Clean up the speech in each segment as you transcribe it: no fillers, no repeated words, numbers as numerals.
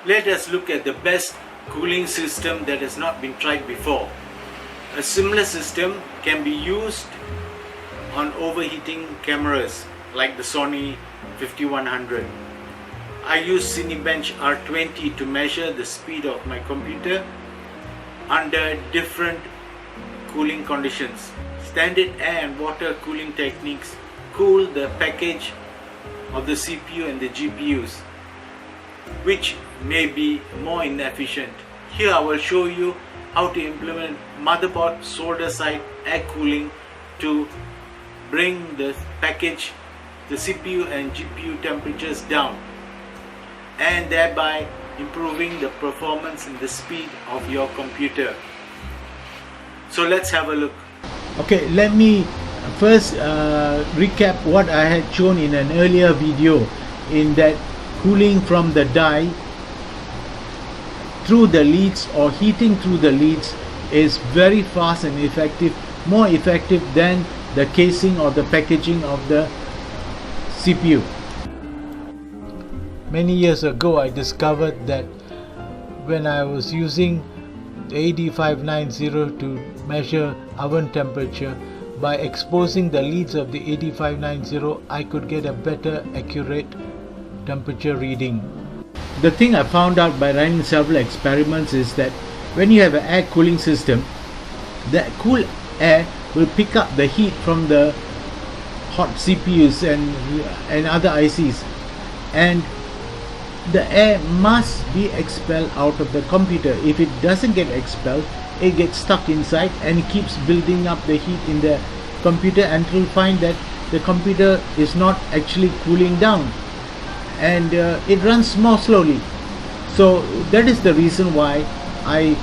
Let us look at the best cooling system that has not been tried before. A similar system can be used on overheating cameras like the Sony 5100. I use Cinebench R20 to measure the speed of my computer under different cooling conditions. Standard air and water cooling techniques cool the package of the CPU and the GPUs, which may be more inefficient. Here I will show you how to implement motherboard solder side air cooling to bring the package, the CPU and GPU temperatures down, and thereby improving the performance and the speed of your computer. So let's have a look. Okay, let me first recap what I had shown in an earlier video, in that cooling from the die through the leads or heating through the leads is very fast and effective, more effective than the casing or the packaging of the CPU. Many years ago I discovered that when I was using the 8590 to measure oven temperature, by exposing the leads of the 8590 I could get a better accurate temperature reading. The thing I found out by running several experiments is that when you have an air cooling system, the cool air will pick up the heat from the hot CPUs and other ICs, and the air must be expelled out of the computer. If it doesn't get expelled, it gets stuck inside and it keeps building up the heat in the computer until you find that the computer is not actually cooling down, and it runs more slowly. So that is the reason why I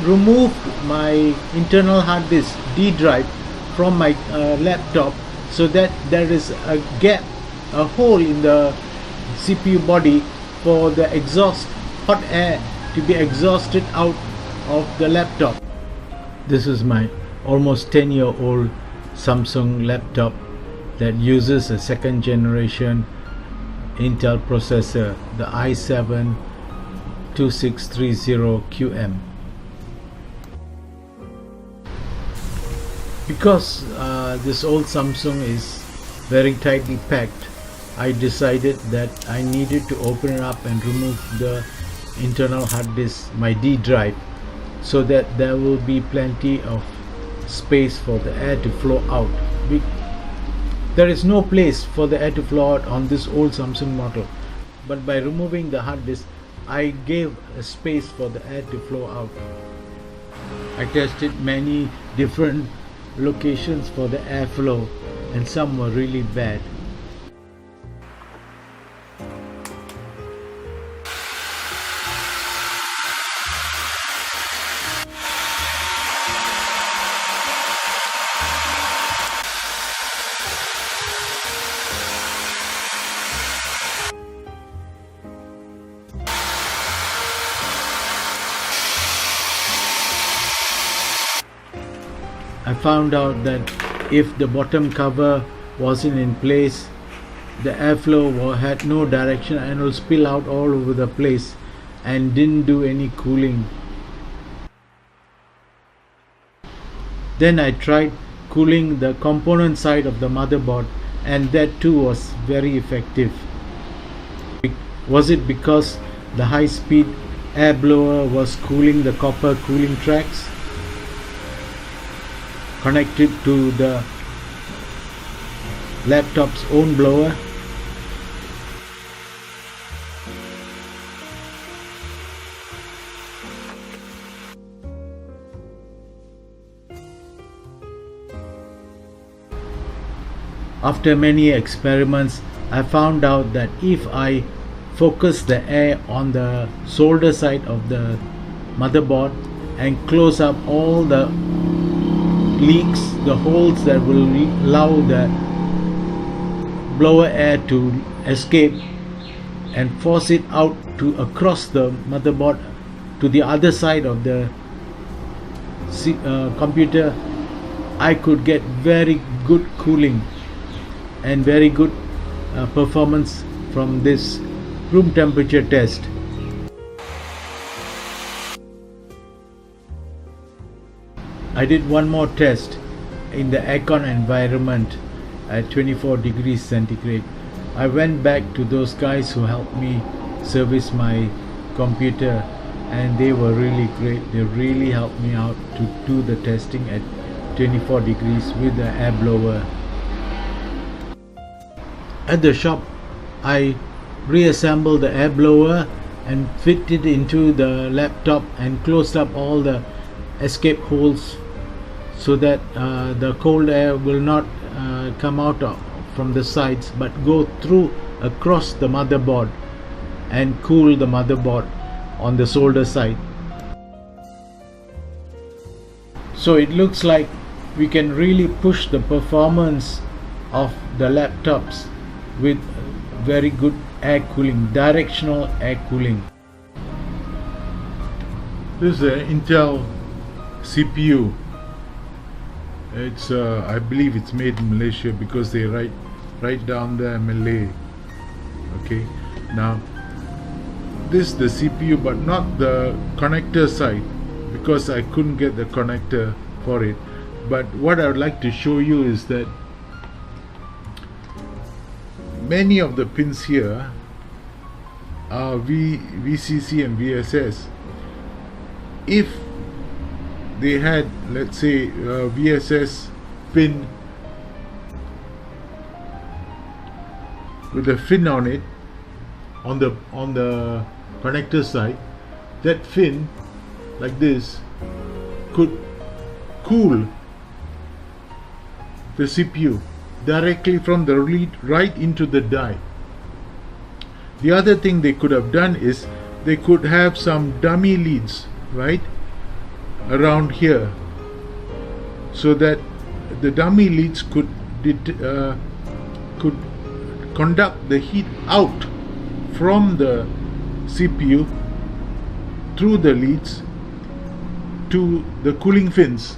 removed my internal hard disk D drive from my laptop, so that there is a gap, a hole in the CPU body for the exhaust hot air to be exhausted out of the laptop. This is my almost 10-year-old Samsung laptop that uses a second generation Intel processor, the i7-2630QM. Because this old Samsung is very tightly packed, I decided that I needed to open it up and remove the internal hard disk, my D drive, so that there will be plenty of space for the air to flow out. There is no place for the air to flow out on this old Samsung model, but by removing the hard disk I gave a space for the air to flow out. I tested many different locations for the airflow, and some were really bad. I found out that if the bottom cover wasn't in place, the airflow had no direction and will spill out all over the place and didn't do any cooling. Then I tried cooling the component side of the motherboard, and that too was very effective. Was it because the high-speed air blower was cooling the copper cooling tracks connected to the laptop's own blower? After many experiments, I found out that if I focus the air on the solder side of the motherboard and close up all the leaks, the holes that will allow the blower air to escape, and force it out to across the motherboard to the other side of the computer, I could get very good cooling and very good performance from this room temperature test. I did one more test in the aircon environment at 24 degrees centigrade. I went back to those guys who helped me service my computer, and they were really great. They really helped me out to do the testing at 24 degrees with the air blower. At the shop, I reassembled the air blower and fitted it into the laptop and closed up all the escape holes so that the cold air will not come out from the sides but go through across the motherboard and cool the motherboard on the solder side. So it looks like we can really push the performance of the laptops with very good air cooling, directional air cooling. This is an Intel CPU. It's I believe it's made in Malaysia because they write down there Malay. Okay, now this is the CPU, but not the connector side because I couldn't get the connector for it. But what I would like to show you is that many of the pins here are VCC and VSS. If they had, let's say, VSS pin with a fin on it on the connector side, that fin like this could cool the CPU directly from the lead right into the die. The other thing they could have done is they could have some dummy leads right around here, so that the dummy leads could conduct the heat out from the CPU through the leads to the cooling fins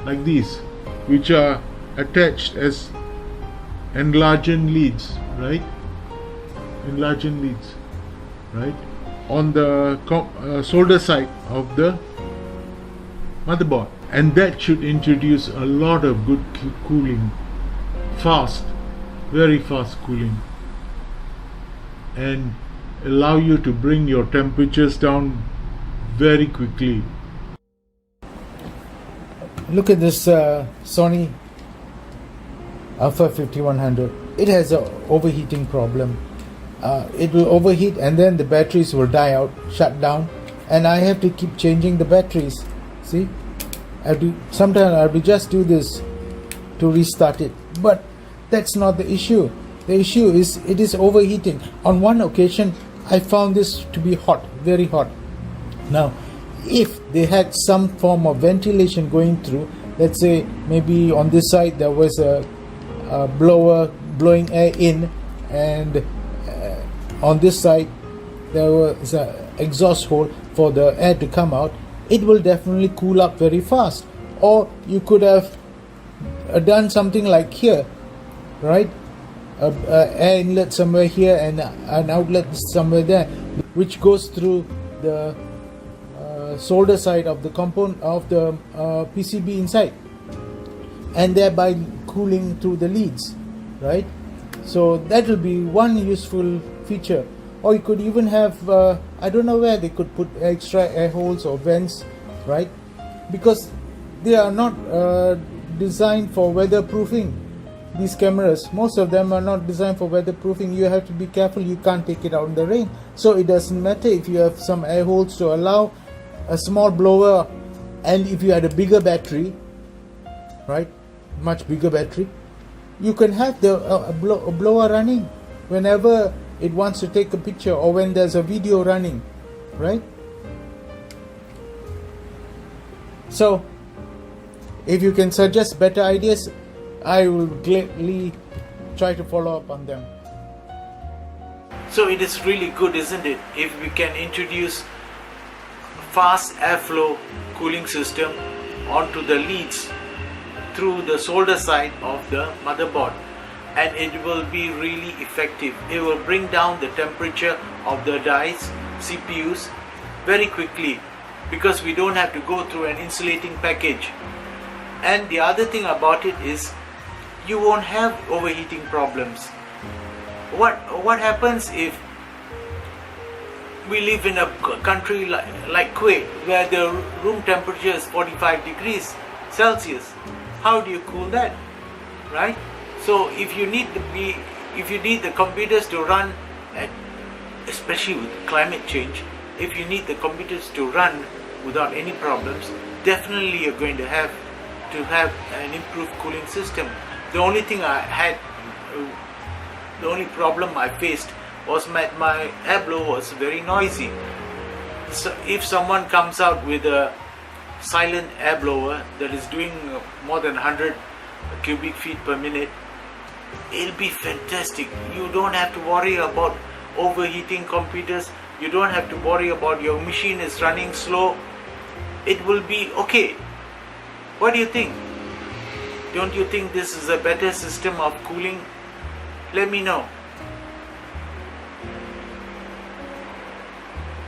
like these, which are attached as enlarging leads, right? Enlarging leads, right? On the solder side of the motherboard, and that should introduce a lot of good cooling, fast, very fast cooling, and allow you to bring your temperatures down very quickly. Look at this Sony Alpha 5100. It has an overheating problem. It will overheat and then the batteries will die out, shut down, and I have to keep changing the batteries. See, sometimes I will just do this to restart it, but that's not the issue. The issue is it is overheating. On one occasion I found this to be hot, very hot. Now if they had some form of ventilation going through, let's say maybe on this side there was a blower blowing air in, and on this side there was an exhaust hole for the air to come out, it will definitely cool up very fast. Or you could have done something like here, right? Air inlet somewhere here and an outlet somewhere there, which goes through the solder side of the component of the PCB inside, and thereby cooling through the leads, right? So that will be one useful feature. Or you could even have I don't know where they could put extra air holes or vents, right? Because they are not designed for weatherproofing. These cameras, most of them are not designed for weatherproofing. You have to be careful, you can't take it out in the rain. So it doesn't matter if you have some air holes to allow a small blower, and if you had a bigger battery, right, much bigger battery, you can have the blower running whenever it wants to take a picture or when there's a video running, right? So if you can suggest better ideas, I will gladly try to follow up on them. So it is really good, isn't it, if we can introduce fast airflow cooling system onto the leads through the solder side of the motherboard, and it will be really effective. It will bring down the temperature of the dies, CPUs, very quickly, because we don't have to go through an insulating package. And the other thing about it is you won't have overheating problems. What happens if we live in a country like Kuwait, where the room temperature is 45 degrees Celsius? How do you cool that, right? So if you need the computers to run, especially with climate change, if you need the computers to run without any problems, definitely you're going to have an improved cooling system. The only problem I faced was my air blower was very noisy. So if someone comes out with a silent air blower that is doing more than 100 cubic feet per minute, it'll be fantastic. You don't have to worry about overheating computers. You don't have to worry about your machine is running slow. It will be okay. What do you think? Don't you think this is a better system of cooling? Let me know.